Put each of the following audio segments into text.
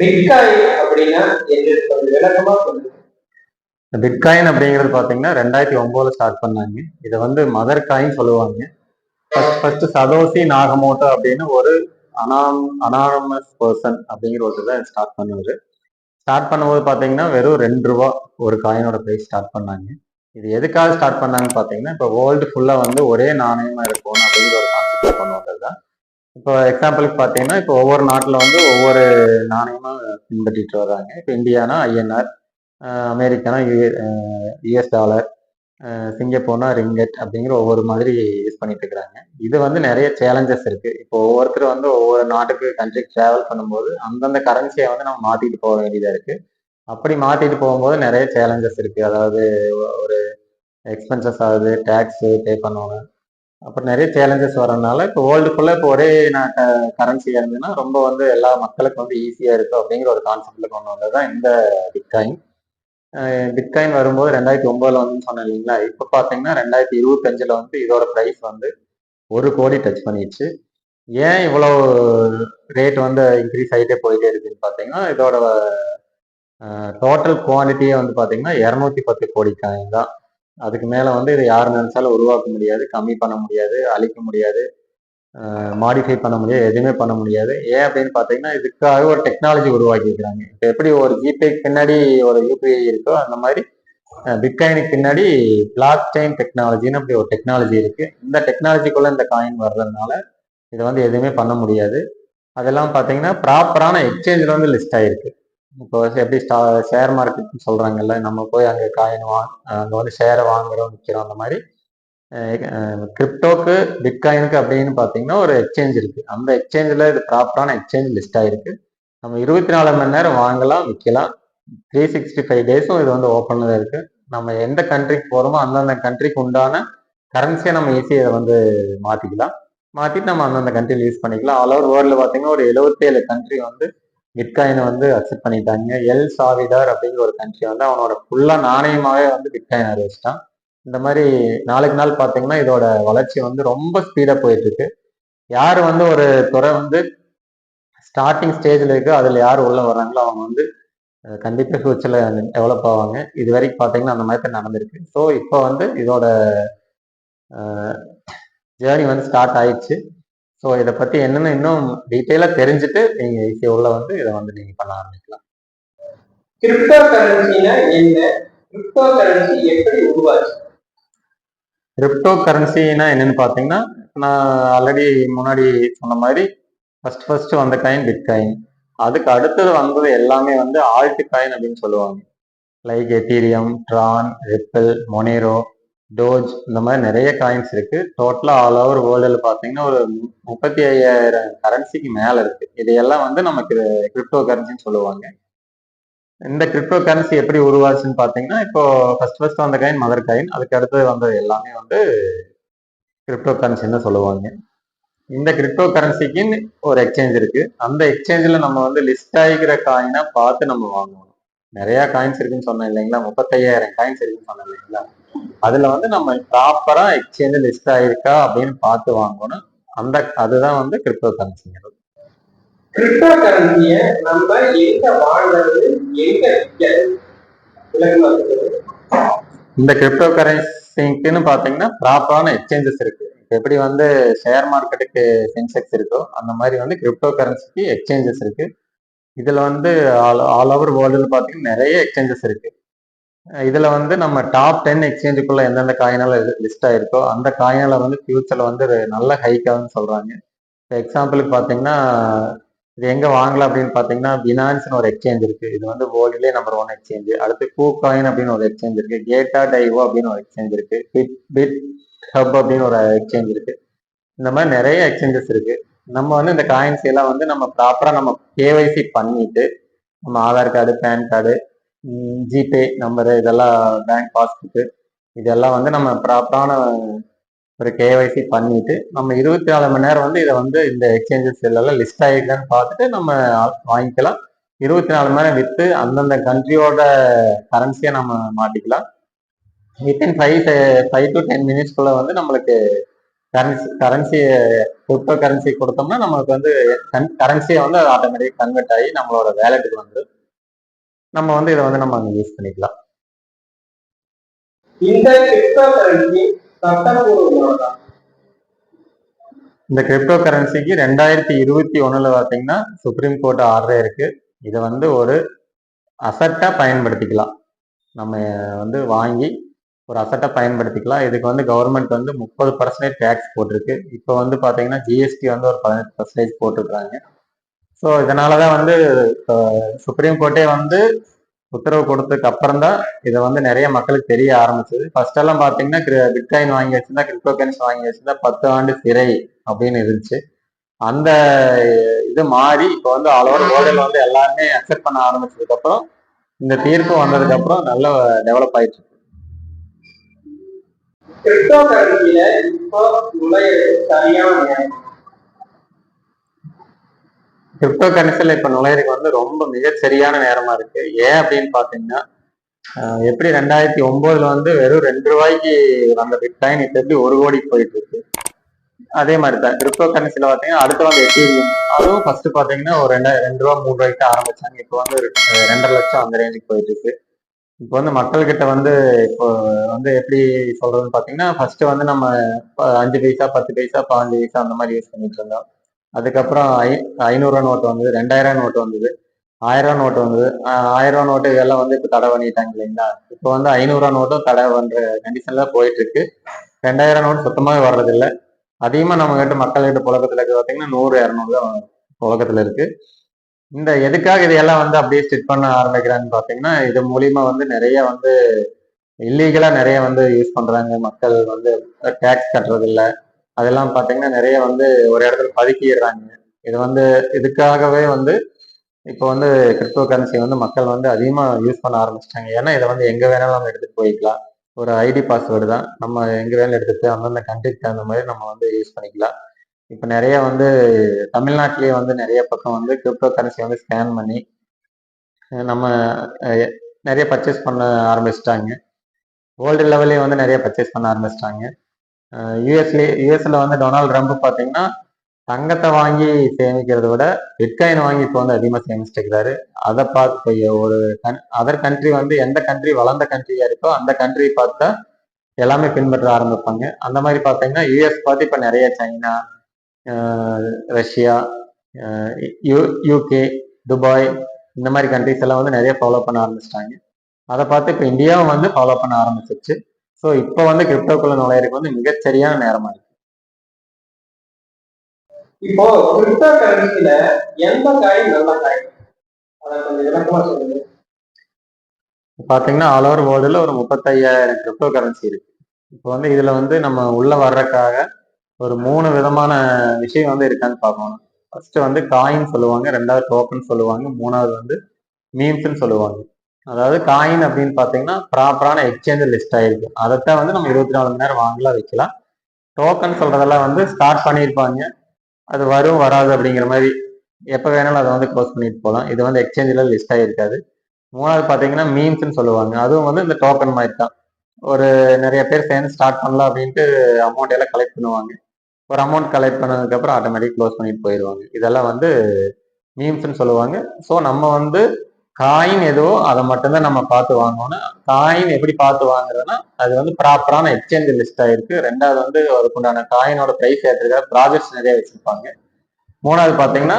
Bitcoin அப்படின்னா விளக்கமா சொல்லுங்க. பிட்காயின் அப்படிங்கிறது பார்த்தீங்கன்னா 2009 ஸ்டார்ட் பண்ணாங்க. இதை வந்து மதர் காயின் சொல்லுவாங்க. ஃபர்ஸ்ட் சதோசி நாகமோட்டோ அப்படின்னு ஒரு அனானமஸ் பர்சன் அப்படிங்கிற ஒருத்தர் தான் ஸ்டார்ட் பண்ணுவாரு. ஸ்டார்ட் பண்ணும்போது பார்த்தீங்கன்னா வெறும் ₹2 ஒரு காயினோட பிரைஸ் ஸ்டார்ட் பண்ணாங்க. இது எதுக்காக ஸ்டார்ட் பண்ணாங்கன்னு பார்த்தீங்கன்னா, இப்போ வேர்ல்டு ஃபுல்லாக வந்து ஒரே நாணயமா இருக்கும் அப்படிங்கிற ஒரு கான்செப்ட் கொண்டு வந்தது தான். இப்போ எக்ஸாம்பிளுக்கு பார்த்தீங்கன்னா, இப்போ ஒவ்வொரு நாட்டில் வந்து ஒவ்வொரு நாணயமா பின்பற்றிட்டு வர்றாங்க. இப்போ இந்தியானா ஐஎன்ஆர், அமெரிக்கானா யுஎஸ் டாலர், சிங்கப்பூர்னா ரிங்கெட் அப்படிங்கிற ஒவ்வொரு மாதிரி யூஸ் பண்ணிட்டு இருக்கிறாங்க. இது வந்து நிறைய சேலஞ்சஸ் இருக்கு. இப்போ ஒவ்வொருத்தர் வந்து ஒவ்வொரு நாட்டுக்கு கண்ட்ரிக்கு டிராவல் பண்ணும்போது அந்தந்த கரன்சியை வந்து நம்ம மாத்திட்டு போக வேண்டியதா இருக்கு. அப்படி மாத்திட்டு போகும்போது நிறைய சேலஞ்சஸ் இருக்கு. அதாவது ஒரு எக்ஸ்பென்சஸ் ஆகுது, டேக்ஸ் பே பண்ணணும். அப்புறம் நிறைய சேலஞ்சஸ் வரனால இப்போ வேர்ல்டுக்குள்ள இப்போ ஒரே கரன்சியா இருந்ததுன்னா ரொம்ப வந்து எல்லா மக்களுக்கும் வந்து ஈஸியா இருக்கும் அப்படிங்கிற ஒரு கான்செப்ட்ல கொண்டு வந்ததுதான் இந்த பிட்காயின். பிட்காயின் வரும்போது 2009 வந்து சொன்னேன் இல்லைங்களா? இப்ப பாத்தீங்கன்னா 2025 வந்து இதோட பிரைஸ் வந்து 1 கோடி டச் பண்ணிடுச்சு. ஏன் இவ்வளவு ரேட் வந்து இன்க்ரீஸ் ஆகிட்டே போயிட்டே இருக்குன்னு பாத்தீங்கன்னா, இதோட டோட்டல் குவான்டிட்டியே வந்து பாத்தீங்கன்னா 210 கோடி காயின் தான். அதுக்கு மேல வந்து இதை யார் நினைச்சாலும் உருவாக்க முடியாது, கம்மி பண்ண முடியாது, அழிக்க முடியாது, மாடிஃபை பண்ண முடியாது, எதுவுமே பண்ண முடியாது. ஏன் அப்படின்னு பாத்தீங்கன்னா, இதுக்காக ஒரு டெக்னாலஜி உருவாக்கி இருக்கிறாங்க. இப்ப எப்படி ஒரு ஜிபே பின்னாடி ஒரு யூபிஐ இருக்கோ அந்த மாதிரி பிட்காயினுக்கு பின்னாடி பிளாக் செயின் டெக்னாலஜின்னு அப்படி ஒரு டெக்னாலஜி இருக்கு. இந்த டெக்னாலஜிக்குள்ள இந்த காயின் வர்றதுனால இதை வந்து எதுவுமே பண்ண முடியாது. அதெல்லாம் பாத்தீங்கன்னா ப்ராப்பரான எக்ஸ்சேஞ்சில் வந்து லிஸ்ட் ஆயிருக்கு. இப்போ எப்படி ஷேர் மார்க்கெட் சொல்றாங்கல்ல, நம்ம போய் அங்கே காயின் அங்கே வந்து ஷேரை வாங்குறோம் விற்கிறோம், அந்த மாதிரி கிரிப்டோக்கு பிட்காயினுக்கு அப்படின்னு பார்த்தீங்கன்னா ஒரு எக்ஸ்சேஞ்ச் இருக்கு. அந்த எக்ஸ்சேஞ்சில் இது ப்ராப்பரான எக்ஸ்சேஞ்ச் லிஸ்ட் ஆயிருக்கு. நம்ம 24 மணி நேரம் வாங்கலாம், விற்கலாம். 365 டேஸும் இது வந்து ஓப்பன்ல இருக்கு. நம்ம எந்த கண்ட்ரிக்கு போறோமோ அந்தந்த கண்ட்ரிக்கு உண்டான கரன்சியை நம்ம ஈஸியாக இதை வந்து மாத்திக்கலாம். மாத்திட்டு நம்ம அந்தந்த கண்ட்ரியில் யூஸ் பண்ணிக்கலாம். ஆல் ஓவர் வேர்ல்டில் பார்த்தீங்கன்னா ஒரு 77 கண்ட்ரி வந்து பிட்காயினை வந்து அக்செப்ட் பண்ணிட்டாங்க. எல் சாவிடார் அப்படிங்கிற ஒரு கண்ட்ரி வந்து அவனோட ஃபுல்லா நாணயமாவே வந்து பிட்காயின் அறிவிச்சிட்டான். இந்த மாதிரி நாளுக்கு நாள் பார்த்தீங்கன்னா இதோட வளர்ச்சி வந்து ரொம்ப ஸ்பீடா போயிட்டு இருக்கு. யாரு வந்து ஒரு துறை வந்து ஸ்டார்டிங் ஸ்டேஜ்ல இருக்கு, அதுல யார் உள்ள வர்றாங்களோ அவங்க வந்து கண்டிப்பா ஃபியூச்சர்ல டெவலப் ஆவாங்க. இது வரைக்கும் பார்த்தீங்கன்னா அந்த மாதிரி தான் நடந்திருக்கு. ஸோ இப்போ வந்து இதோட ஜேர்னி வந்து ஸ்டார்ட் ஆயிடுச்சு. ஸோ இதை பத்தி என்னன்னு இன்னும் டீட்டெயிலா தெரிஞ்சுட்டு நீங்க ஈஸியா உள்ள வந்து இதை வந்து நீங்க பண்ண ஆரம்பிக்கலாம். கிரிப்டோ கரன்சினா என்ன? கிரிப்டோ கரன்சி எப்படி உருவாச்சு? கிரிப்டோ கரன்சினா என்னன்னு பாத்தீங்கன்னா, நான் ஆல்ரெடி முன்னாடி சொன்ன மாதிரி ஃபர்ஸ்ட் வந்த காயின் பிட்காயின். அதுக்கு அடுத்தது வந்தது எல்லாமே வந்து ஆல்ட் காயின் அப்படின்னு சொல்லுவாங்க. Like Ethereum, Tron, Ripple, Monero, Doge, இந்த மாதிரி நிறைய காயின்ஸ் இருக்கு. டோட்டலா ஆல் ஓவர் வேர்ல்டுல பாத்தீங்கன்னா ஒரு 35,000 கரன்சிக்கு மேல இருக்கு. இதையெல்லாம் வந்து நமக்கு கிரிப்டோ கரன்சின்னு சொல்லுவாங்க. இந்த கிரிப்டோ கரன்சி எப்படி உருவாச்சுன்னு பாத்தீங்கன்னா, இப்போ ஃபர்ஸ்ட் வந்த காயின் மதர் காயின். அதுக்கு அடுத்தது வந்தது எல்லாமே வந்து கிரிப்டோ கரன்சின்னு சொல்லுவாங்க. இந்த கிரிப்டோ கரன்சிக்குன்னு ஒரு எக்ஸ்சேஞ்ச் இருக்கு. அந்த எக்ஸ்சேஞ்சில் நம்ம வந்து லிஸ்ட் ஆகிக்கிற காயினா பார்த்து நம்ம வாங்கணும். நிறைய காயின்ஸ் இருக்குன்னு சொன்னேன் இல்லைங்களா? 35,000 காயின்ஸ் இருக்குன்னு சொன்னேன் இல்லைங்களா? அதுல வந்து நம்ம ப்ராப்பரா எக்ஸ்சேஞ்ச் லிஸ்ட் ஆயிருக்கா அப்படின்னு பார்த்து வாங்கணும். அதுதான் வந்து கிரிப்டோ கரன்சிங்கிறது. கிரிப்டோ கரன்சிய நம்ம எங்க வாங்குறது, எங்க விற்கிறது? இந்த கிரிப்டோ கரன்சிக்குன்னு பாத்தீங்கன்னா ப்ராப்பரான எக்ஸ்சேஞ்சஸ் இருக்கு. எப்படி வந்து ஷேர் மார்க்கெட்டுக்கு சென்செக்ஸ் இருக்கோ அந்த மாதிரி வந்து கிரிப்டோ கரன்சிக்கு எக்ஸ்சேஞ்சஸ் இருக்கு. இதுல வந்து ஆல் ஓவர் வேர்ல்டுல பாத்தீங்கன்னா நிறைய எக்ஸ்சேஞ்சஸ் இருக்கு. இதுல வந்து நம்ம டாப் 10 எக்ஸ்சேஞ்சுக்குள்ள எந்தெந்த காயினால லிஸ்ட் ஆயிருக்கோ அந்த காயினால வந்து ஃபியூச்சர்ல வந்து நல்ல ஹைக் ஆகும்னு சொல்றாங்க. எக்ஸாம்பிளுக்கு பாத்தீங்கன்னா இது எங்க வாங்கலாம் அப்படின்னு பாத்தீங்கன்னா, பினான்ஸ்னு ஒரு எக்ஸ்சேஞ்ச் இருக்கு. இது வந்து வேர்ல்டுலேயே நம்பர் 1 எக்ஸ்சேஞ்ச். அடுத்து கூகாயின் அப்படின்னு ஒரு எக்ஸ்சேஞ்ச் இருக்கு. கேட்டா டைவோ அப்படின்னு ஒரு எக்ஸ்சேஞ்ச் இருக்கு. பிட் ஹப் அப்படின்னு ஒரு எக்ஸ்சேஞ்ச் இருக்கு. இந்த மாதிரி நிறைய எக்ஸ்சேஞ்சஸ் இருக்கு. நம்ம வந்து இந்த காயின்ஸ் எல்லாம் வந்து நம்ம ப்ராப்பரா நம்ம கேஒய்சி பண்ணிட்டு நம்ம Aadhaar card, PAN card, GPay number, இதெல்லாம் பேங்க் பாஸ்புக்கு, இதெல்லாம் வந்து நம்ம ப்ராப்பரான ஒரு கேஒய்சி பண்ணிட்டு நம்ம 24 மணி நேரம் வந்து இதை வந்து இந்த எக்ஸ்சேஞ்சஸ் எல்லாம் லிஸ்ட் ஆகிருக்கான்னு பார்த்துட்டு நம்ம வாங்கிக்கலாம். 24 மணி நேரம் வித்து அந்தந்த கண்ட்ரியோட கரன்சியை நம்ம மாட்டிக்கலாம். வித்தின் 5 to 10 மினிட்ஸ்க்குள்ள வந்து நம்மளுக்கு கரன்சி கிரிப்டோ கரன்சி கொடுத்தோம்னா நமக்கு வந்து கரன்சியை வந்து ஆட்டோமேட்டிக் கன்வெர்ட் ஆகி நம்மளோட வேலெட்டுக்கு வந்து நம்ம வந்து இதை வந்து நம்ம யூஸ் பண்ணிக்கலாம். இந்த கிரிப்டோ கரன்சி சட்டப்பூர்வமானதா? இந்த கிரிப்டோ கரன்சிக்கு 2021 பார்த்தீங்கன்னா சுப்ரீம் கோர்ட் ஆர்டரே இருக்கு. இதை வந்து ஒரு அசட்டா பயன்படுத்திக்கலாம். நம்ம வந்து வாங்கி ஒரு அசட்டை பயன்படுத்திக்கலாம். இதுக்கு வந்து கவர்மெண்ட் வந்து 30% டேக்ஸ் போட்டிருக்கு. இப்போ வந்து பார்த்தீங்கன்னா ஜிஎஸ்டி வந்து ஒரு 18% போட்டிருக்காங்க. ஸோ இதனாலதான் வந்து சுப்ரீம் கோர்ட்டே வந்து உத்தரவு கொடுத்ததுக்கு அப்புறம் தான் இதை வந்து நிறைய மக்களுக்கு தெரிய ஆரம்பிச்சது. ஃபர்ஸ்ட் எல்லாம் பார்த்தீங்கன்னா பிட்காயின் வாங்கி வச்சிருந்தா, கிரிப்டோ கரன்சி வாங்கி வச்சிருந்தா 10 ஆண்டு சிறை அப்படின்னு இருந்துச்சு. அந்த இது மாறி இப்போ வந்து ஆல் ஓவர் வேர்ல்டில் வந்து எல்லாருமே அக்செப்ட் பண்ண ஆரம்பிச்சதுக்கு அப்புறம் இந்த தீர்ப்பு வந்ததுக்கு அப்புறம் நல்ல டெவலப் ஆயிடுச்சு. கிரிப்டோ கரன்சியில இப்போ நுழையிறது சரியான நேரம்? கிரிப்டோ கரன்சில இப்ப நுழையிறதுக்கு வந்து ரொம்ப மிகச்சரியான நேரமா இருக்கு. ஏன் அப்படின்னு பாத்தீங்கன்னா, எப்படி 2009 வந்து வெறும் ₹2 வந்த பிட்காயின் இப்ப எப்படி 1 கோடிக்கு போயிட்டு இருக்கு. அதே மாதிரி தான் கிரிப்டோ கரன்சில பாத்தீங்கன்னா அடுத்து வந்து எத்தீரியம், அதுவும் ஃபர்ஸ்ட் பாத்தீங்கன்னா ஒரு ₹2 ₹3 ஆரம்பிச்சாங்க. இப்போ வந்து 2.5 லட்சம் அந்த ரேஞ்சுக்கு போயிட்டு இருக்கு. இப்போ வந்து மக்கள்கிட்ட வந்து இப்போ வந்து எப்படி சொல்றதுன்னு பாத்தீங்கன்னா, ஃபர்ஸ்ட் வந்து நம்ம 5 பைசா 10 பைசா 15 பைசா அந்த மாதிரி யூஸ் பண்ணிட்டு இருந்தோம். அதுக்கப்புறம் 500 நோட்டு வந்தது, 2000 நோட்டு வந்தது, 1000 நோட்டு வந்தது. 1000 நோட்டு இதெல்லாம் வந்து இப்போ தடை பண்ணிட்டாங்க இல்லைங்களா. இப்போ வந்து 500 நோட்டும் தடை பண்ற கண்டிஷன்ல போயிட்டு இருக்கு. 2000 நோட்டு சுத்தமாவே வர்றதில்லை. அதிகமா நம்ம கிட்ட மக்கள்கிட்ட புழக்கத்துல இருக்கு பாத்தீங்கன்னா 100 200 தான் புழக்கத்துல இருக்கு. இந்த எதுக்காக இதையெல்லாம் வந்து அப்படியே ஸ்டிட் பண்ண ஆரம்பிக்கிறான்னு பாத்தீங்கன்னா, இது மூலியமா வந்து நிறைய வந்து இல்லீகலா நிறைய வந்து யூஸ் பண்றாங்க. மக்கள் வந்து டேக்ஸ் கட்டுறது இல்லை. அதெல்லாம் பாத்தீங்கன்னா நிறைய வந்து ஒரு இடத்துல பதுக்கிடுறாங்க. இது வந்து இதுக்காகவே வந்து இப்போ வந்து கிரிப்டோ கரன்சி வந்து மக்கள் வந்து அதிகமா யூஸ் பண்ண ஆரம்பிச்சிட்டாங்க. ஏன்னா இதை வந்து எங்க வேணாலும் நம்ம எடுத்துட்டு போய்க்கலாம். ஒரு ஐடி பாஸ்வேர்டு தான், நம்ம எங்க வேணாலும் எடுத்துட்டு அந்தந்த கண்ட்ரிக்கு தகுந்த மாதிரி நம்ம வந்து யூஸ் பண்ணிக்கலாம். இப்போ நிறைய வந்து தமிழ்நாட்டிலேயே வந்து நிறைய பக்கம் வந்து கிரிப்டோ கரன்சி வந்து ஸ்கேன் பண்ணி நம்ம நிறைய பர்ச்சேஸ் பண்ண ஆரம்பிச்சிட்டாங்க. வேர்ல்டு லெவல்லையும் வந்து நிறைய பர்ச்சேஸ் பண்ண ஆரம்பிச்சிட்டாங்க. யூஎஸ்ல வந்து டொனால்டு ட்ரம்ப் பார்த்தீங்கன்னா தங்கத்தை வாங்கி சேமிக்கிறத விட பிட்காயின் வாங்கி இப்போ வந்து அதிகமாக சேமிச்சுட்டு இருக்கிறாரு. அதை பார்த்து ஒரு அதர் கண்ட்ரி வந்து எந்த கண்ட்ரி வளர்ந்த கண்ட்ரியா இருக்கோ அந்த கண்ட்ரி பார்த்தா எல்லாமே பின்பற்ற ஆரம்பிப்பாங்க. அந்த மாதிரி பார்த்தீங்கன்னா யூஎஸ் பார்த்து இப்போ நிறைய சைனா, ரஷ்யா, யூகே, துபாய் இந்த மாதிரி கண்ட்ரிஸ் எல்லாம் வந்து நிறைய ஃபாலோ பண்ண ஆரம்பிச்சிட்டாங்க. அதை பார்த்து இப்போ இந்தியாவும் வந்து ஃபாலோ பண்ண ஆரம்பிச்சிருச்சு. ஸோ இப்போ வந்து கிரிப்டோக்குள்ள நுழையிறதுக்கு வந்து மிகச்சரியான நேரமா இருக்கு. இப்போ கிரிப்டோ கரன்சில எந்த காயின் நல்ல காயின், அதை கொஞ்சம் விளக்கமா சொல்லுங்க. பாத்தீங்கன்னா ஆல் ஓவர் வேர்ல்டுல ஒரு 35,000 கிரிப்டோ கரன்சி இருக்கு. இப்போ வந்து இதுல வந்து நம்ம உள்ள வர்றதுக்காக ஒரு 3 விதமான விஷயம் வந்து இருக்கான்னு பார்க்கணும். ஃபர்ஸ்ட் வந்து காயின் சொல்லுவாங்க, 2வது டோக்கன் சொல்லுவாங்க, 3வது வந்து மீம்ஸ்ன்னு சொல்லுவாங்க. அதாவது காயின் அப்படின்னு பாத்தீங்கன்னா ப்ராப்பரான எக்ஸ்சேஞ்ச் லிஸ்ட் ஆயிருக்கு. அதைத்தான் வந்து நம்ம 24 மணி நேரம் வாங்கலாம் வைக்கலாம். டோக்கன் சொல்றதெல்லாம் வந்து ஸ்டார்ட் பண்ணியிருப்பாங்க, அது வரும் வராது அப்படிங்கிற மாதிரி எப்போ வேணாலும் அதை வந்து க்ளோஸ் பண்ணிட்டு போகலாம். இது வந்து எக்ஸ்சேஞ்சில் லிஸ்ட் ஆகிருக்காது. 3வது பார்த்தீங்கன்னா மீம்ஸ்ன்னு சொல்லுவாங்க. அதுவும் வந்து இந்த டோக்கன் மாதிரி தான். ஒரு நிறைய பேர் சேர்ந்து ஸ்டார்ட் பண்ணலாம் அப்படின்ட்டு அமௌண்ட் எல்லாம் கலெக்ட் பண்ணுவாங்க. ஒரு அமௌண்ட் கலெக்ட் பண்ணதுக்கப்புறம் ஆட்டோமேட்டிக் க்ளோஸ் பண்ணிட்டு போயிடுவாங்க. இதெல்லாம் வந்து மீம்ஸ்ன்னு சொல்லுவாங்க. ஸோ நம்ம வந்து காயின் எதுவோ அதை மட்டும்தான் நம்ம பார்த்து வாங்கணும். காயின் எப்படி பார்த்து வாங்குறதுன்னா அது வந்து ப்ராப்பரான எக்ஸ்சேஞ்ச் லிஸ்ட் ஆயிருக்கு. 2வது வந்து அதுக்குண்டான காயினோட ப்ரைஸ் ஏற்றுக்கிற ப்ராஜெக்ட்ஸ் நிறைய வச்சிருப்பாங்க. 3வது பார்த்தீங்கன்னா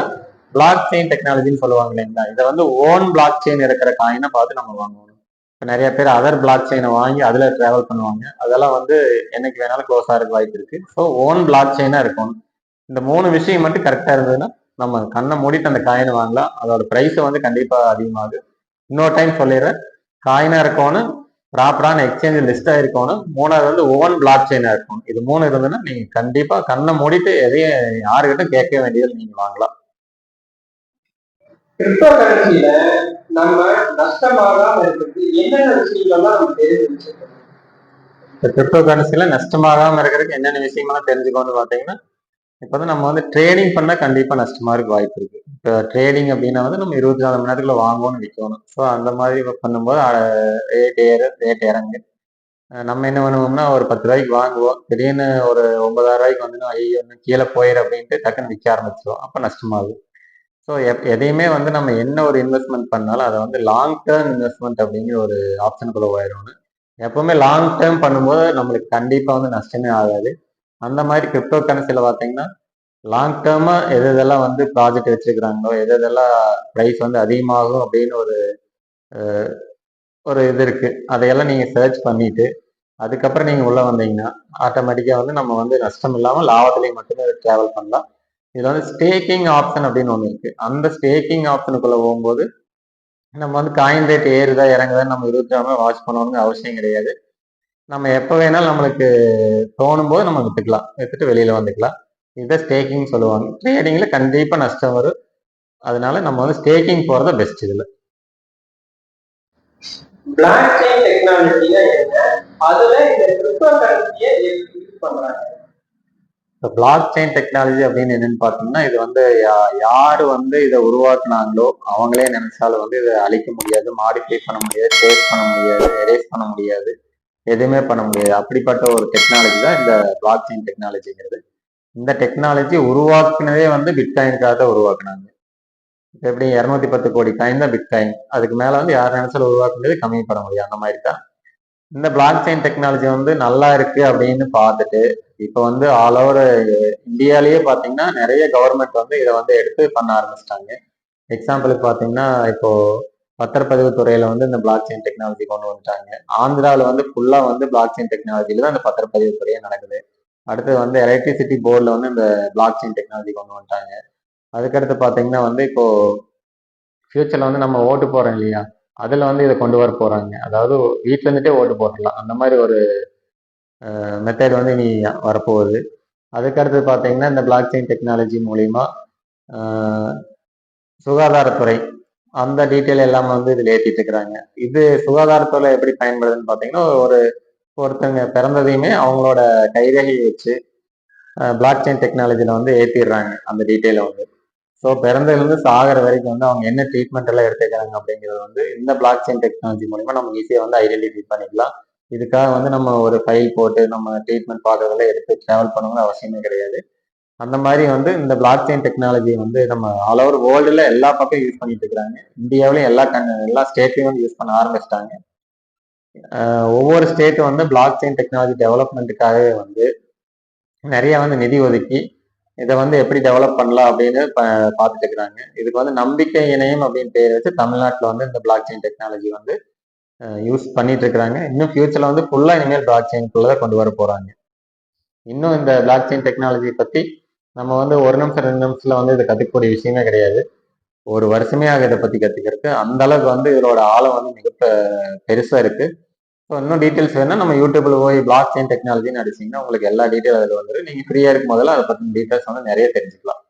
பிளாக் செயின் டெக்னாலஜின்னு சொல்லுவாங்க இல்லைங்களா. இதை வந்து ஓன் பிளாக் செயின் இருக்கிற காயினை பார்த்து நம்ம வாங்கணும். இப்போ நிறைய பேர் அதர் பிளாக் செயினை வாங்கி அதில் ட்ராவல் பண்ணுவாங்க. அதெல்லாம் வந்து என்னைக்கு வேணாலும் க்ளோஸ் ஆகிறதுக்கு வாய்ப்பு இருக்கு. ஸோ ஓன் பிளாக் செயினாக இருக்கணும். இந்த 3 விஷயம் மட்டும் கரெக்டாக இருந்ததுன்னா நம்ம கண்ணை மூடிட்டு அந்த காயினை வாங்கலாம். அதோட ப்ரைஸை வந்து கண்டிப்பாக அதிகமாகுது. இன்னொரு டைம் சொல்லிடுறேன், காயினாக இருக்கணும், ப்ராப்பரான எக்ஸ்சேஞ்ச் லிஸ்டாக இருக்கணும், 3வது வந்து ஓன் பிளாக் செயினாக இருக்கணும். இது 3 இருந்ததுன்னா நீங்க கண்டிப்பா கண்ணை மூடிட்டு எதையும் யாருக்கிட்ட கேட்க வேண்டியது நீங்க வாங்கலாம். கிரிப்டோ கரன்சியில நம்ம நஷ்டமாகாம இருக்கிறது என்னென்ன விஷயங்கள்லாம் நம்ம தெரிஞ்சு வச்சிருக்கோம்? கிரிப்டோ கரன்சில நஷ்டமாகாம இருக்கிறதுக்கு என்னென்ன விஷயங்கள்லாம் தெரிஞ்சுக்கணும்னு பாத்தீங்கன்னா, இப்போ வந்து நம்ம வந்து ட்ரேடிங் பண்ணா கண்டிப்பா நஷ்டமா இருக்க வாய்ப்பு இருக்கு. இப்போ ட்ரேடிங் அப்படின்னா வந்து நம்ம 24 மணி நேரத்துக்குள்ள வாங்கணும் விற்கணும். ஸோ அந்த மாதிரி பண்ணும்போது ரேட் ஏறு ரேட் இறங்கு. நம்ம என்ன பண்ணுவோம்னா ஒரு 10 ரூபாய்க்கு வாங்குவோம், திடீர்னு ஒரு 9,000 ரூபாய்க்கு வந்துன்னா ஐயோ இன்னும் கீழே போயிரு அப்படின்ட்டு டக்குன்னு விற்க ஆரம்பிச்சிடும், அப்போ நஷ்டமாகும். ஸோ எதையுமே வந்து நம்ம என்ன ஒரு இன்வெஸ்ட்மெண்ட் பண்ணாலும் அதை வந்து லாங் டேர்ம் இன்வெஸ்ட்மெண்ட் அப்படிங்கிற ஒரு ஆப்ஷனுக்குள்ள போயிடணும். எப்பவுமே லாங் டேர்ம் பண்ணும்போது நம்மளுக்கு கண்டிப்பா வந்து நஷ்டமே ஆகாது. அந்த மாதிரி கிரிப்டோ கரன்சில பார்த்தீங்கன்னா லாங் டேர்மா எது எதெல்லாம் வந்து ப்ராஜெக்ட் வச்சிருக்கிறாங்களோ, எது எதெல்லாம் ப்ரைஸ் வந்து அதிகமாகும் அப்படின்னு ஒரு ஒரு இது இருக்கு, அதையெல்லாம் நீங்க சர்ச் பண்ணிட்டு அதுக்கப்புறம் நீங்க உள்ள வந்தீங்கன்னா ஆட்டோமேட்டிக்கா வந்து நம்ம வந்து நஷ்டம் இல்லாம லாபத்திலையும் மட்டுமே டிராவல் பண்ணலாம். இதுல வந்து ஸ்டேக்கிங் ஆப்ஷன் அப்படின்னு ஒண்ணு இருக்கு. அந்த ஸ்டேக்கிங் ஆப்ஷனுக்குள்ள போகும்போது நம்ம வந்து காயின் ரேட் ஏறுதா இறங்குதான்னு நம்ம 24 மணி வாட்ச் பண்ணணும்னு அவசியம் கிடையாது. நம்ம எப்போ வேணாலும் நம்மளுக்கு தோணும் போது நம்ம வித்துக்கலாம், வித்துட்டு வெளியில வந்துக்கலாம். இதை ஸ்டேக்கிங் சொல்லுவாங்க. ட்ரேடிங்ல கண்டிப்பா நஷ்டம் வரும், அதனால நம்ம வந்து ஸ்டேக்கிங் போறத பெஸ்ட். இதுல பிளாக் செயின் டெக்னாலஜினா என்ன, அதுல இந்த கிரிப்டோ கரன்சியை எப்படி யூஸ் பண்றாங்க? இப்போ பிளாக் செயின் டெக்னாலஜி அப்படின்னு என்னன்னு பார்த்தீங்கன்னா, இது வந்து யாரு வந்து இதை உருவாக்குனாங்களோ அவங்களே நினைச்சாலும் வந்து இதை அழிக்க முடியாது, மாடிஃபை பண்ண முடியாது, சேவ் பண்ண முடியாது, எரேஸ் பண்ண முடியாது, எதுவுமே பண்ண முடியாது. அப்படிப்பட்ட ஒரு டெக்னாலஜி தான் இந்த பிளாக் செயின் டெக்னாலஜிங்கிறது. இந்த டெக்னாலஜி உருவாக்குனதே வந்து பிட்காயினுக்காக தான் உருவாக்குனாங்க. எப்படி 210 கோடி காயின் தான் பிட்காயின், அதுக்கு மேல வந்து யார் நினைச்சாலும் உருவாக்க முடியாது, கம்மி பண்ண முடியாது. அந்த மாதிரி தான் இந்த பிளாக் செயின் டெக்னாலஜி வந்து நல்லா இருக்கு அப்படின்னு பார்த்துட்டு இப்போ வந்து ஆல் ஓவர் இந்தியாலேயே பார்த்தீங்கன்னா நிறைய கவர்மெண்ட் வந்து இதை வந்து எடுத்து பண்ண ஆரம்பிச்சிட்டாங்க. எக்ஸாம்பிளுக்கு பார்த்தீங்கன்னா இப்போ பத்திரப்பதிவு துறையில வந்து இந்த பிளாக் செயின் டெக்னாலஜி கொண்டு வந்துட்டாங்க. ஆந்திராவில் வந்து ஃபுல்லா வந்து பிளாக் செயின் டெக்னாலஜியில தான் இந்த பத்திரப்பதிவு துறையே நடக்குது. அடுத்து வந்து எலக்ட்ரிசிட்டி போர்டில் வந்து இந்த பிளாக் செயின் டெக்னாலஜி கொண்டு வந்துட்டாங்க. அதுக்கடுத்து பார்த்தீங்கன்னா வந்து இப்போ ஃபியூச்சர்ல வந்து நம்ம ஓட்டு போறோம் இல்லையா, அதுல வந்து இதை கொண்டு வர போறாங்க. அதாவது வீட்டுல இருந்துட்டே ஓட்டு போட்டுடலாம், அந்த மாதிரி ஒரு மெத்தட் வந்து இனி வரப்போகுது. அதுக்கடுத்து பார்த்தீங்கன்னா இந்த பிளாக் செயின் டெக்னாலஜி மூலிமா சுகாதாரத்துறை அந்த டீட்டெயில் எல்லாம் வந்து இதில் ஏற்றிட்டு இருக்கிறாங்க. இது சுகாதாரத்துறை எப்படி பயன்படுதுன்னு பார்த்தீங்கன்னா ஒருத்தங்க பிறந்ததையுமே அவங்களோட கைரேகை வச்சு பிளாக் செயின் டெக்னாலஜியில் வந்து ஏற்றிடுறாங்க அந்த டீட்டெயிலை வந்து. ஸோ பிறந்ததுலேருந்து சாகிற வரைக்கும் வந்து அவங்க என்ன ட்ரீட்மெண்ட் எல்லாம் எடுத்துக்கிறாங்க அப்படிங்கிறது வந்து இந்த பிளாக் செயின் டெக்னாலஜி மூலிமா நம்ம ஈஸியாக வந்து ஐடென்டிஃபை பண்ணிக்கலாம். இதுக்காக வந்து நம்ம ஒரு ஃபைல் போட்டு நம்ம ட்ரீட்மெண்ட் பார்க்கறதெல்லாம் எடுத்து ட்ராவல் பண்ணணும்னு அவசியமே கிடையாது. அந்த மாதிரி வந்து இந்த பிளாக் செயின் டெக்னாலஜி வந்து நம்ம ஆல் ஓவர் வேர்ல்டுல எல்லா பக்கம் யூஸ் பண்ணிட்டு இருக்கிறாங்க. இந்தியாவிலையும் எல்லா ஸ்டேட்லையும் வந்து யூஸ் பண்ண ஆரம்பிச்சிட்டாங்க. ஒவ்வொரு ஸ்டேட்டும் வந்து பிளாக் செயின் டெக்னாலஜி டெவலப்மெண்ட்டுக்காகவே வந்து நிறைய வந்து நிதி ஒதுக்கி இதை வந்து எப்படி டெவலப் பண்ணலாம் அப்படின்னு பார்த்துட்டு இருக்கிறாங்க. இதுக்கு வந்து நம்பிக்கை இணையம் அப்படின்னு பேர் வச்சு தமிழ்நாட்டில் வந்து இந்த பிளாக் செயின் டெக்னாலஜி வந்து யூஸ் பண்ணிட்டு இருக்கிறாங்க. இன்னும் ஃபியூச்சர்ல வந்து ஃபுல்லா இனிமேல் பிளாக் செயின்குள்ளதான் கொண்டு வர போறாங்க. இன்னும் இந்த பிளாக் செயின் டெக்னாலஜி பத்தி நம்ம வந்து 1 நிமிஷம் 2 நிமிஷத்துல வந்து இதை கத்துக்கக்கூடிய விஷயமே கிடையாது. ஒரு வருஷமே ஆக இதை பத்தி கத்துக்கிறதுக்கு. அந்த அளவுக்கு வந்து இதோட ஆழம் வந்து மிக பெருசா இருக்கு. ஸோ இன்னும் டீட்டெயில்ஸ் வேணா நம்ம யூடியூப்ல போய் பிளாக் செயின் டெக்னாலஜின்னு அடிச்சிங்கன்னா உங்களுக்கு எல்லா டீட்டெயில் அதில் வந்துடும். நீங்க ஃப்ரீயா இருக்கும் போதெல்லாம் அதை பத்தின டீட்டெயில்ஸ் வந்து நிறைய தெரிஞ்சுக்கலாம்.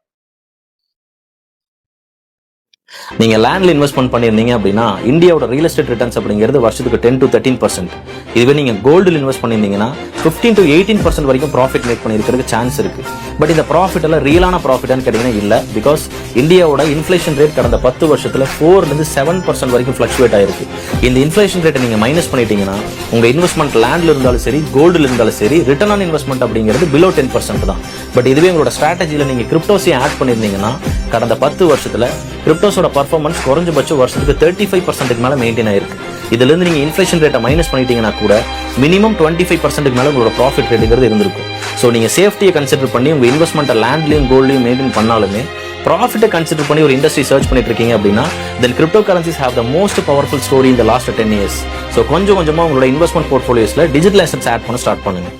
நீங்க லேண்ட்ல இன்வெஸ்ட்மெண்ட் பண்ணிருந்தீங்க அப்படின்னா இந்தியாவோட ரியல் எஸ்டேட் ரிட்டர்ன்ஸ் அப்படிங்கிறது வருஷத்துக்கு 10 to 13%. இதுவே நீங்க கோல்டில் இன்வெஸ்ட் பண்ணிருந்தீங்கன்னா 15 to 18% வரைக்கும் ப்ராஃபிட் மேக் பண்ணிருக்கிறதுக்கு சான்ஸ் இருக்கு. பட் இந்த ப்ராஃபிட் எல்லாம் ரியலான ப்ராஃபிட்னு கேட்டீங்கன்னா இல்ல. பிகாஸ் இந்தியாவோட இன்ஃபிளேஷன் ரேட் கடந்த 10 வருஷத்துல 4-7% வரைக்கும் ஃபிளக்சுவேட் ஆயிருக்கு. இந்த இன்ஃபிளேஷன் ரேட்டை நீங்க மைனஸ் பண்ணிட்டீங்கன்னா உங்க இன்வெஸ்ட்மெண்ட் லேண்ட்ல இருந்தாலும் சரி கோல்டில் இருந்தாலும் சரி ரிட்டர்ன் ஆன் இன்வெஸ்ட்மெண்ட் அப்படிங்கிறது பிலோ 10% தான். பட் இதுவே உங்களோட ஸ்ட்ராட்டஜியில நீங்க கிரிப்டோஸையும் ஆட் பண்ணிருந்தீங்கன்னா கடந்த 10 வருஷத்துல கிரிப்டோஸோட பர்ஃபார்மன்ஸ் குறைஞ்சபட்சம் வருஷத்துக்கு 35% மேல மெயின்டைன் ஆயிருக்கு. இதுல இருந்து நீங்க இன்ஃபிளேஷன் ரேட்டை மைனஸ் பண்ணிட்டீங்கன்னா கூட மினிமம் 25% மேல உங்களோட ப்ராஃபிட் ரேட்டுங்கிறது இருந்திருக்கும். ஸோ நீங்க சேஃப்டியை கன்சிடர் பண்ணி உங்க இன்வெஸ்ட்மெண்ட்டை லேண்ட்லயும் கோல்ட்லயும் மெயின்டைன் பண்ணாலுமே ப்ராஃபிட்டை கன்சிடர் பண்ணி ஒரு இண்டஸ்ட்ரி சர்ச் பண்ணிட்டு இருக்கீங்க அப்படின்னா then cryptocurrencies have the most powerful story in the last 10 years. So கொஞ்சம் கொஞ்சமா உங்களோட இன்வெஸ்ட்மெண்ட் போர்ட்ஃபோலியோஸ்ல டிஜிட்டல் அசெட்ஸ் ஆட் பண்ண ஸ்டார்ட் பண்ணுங்க.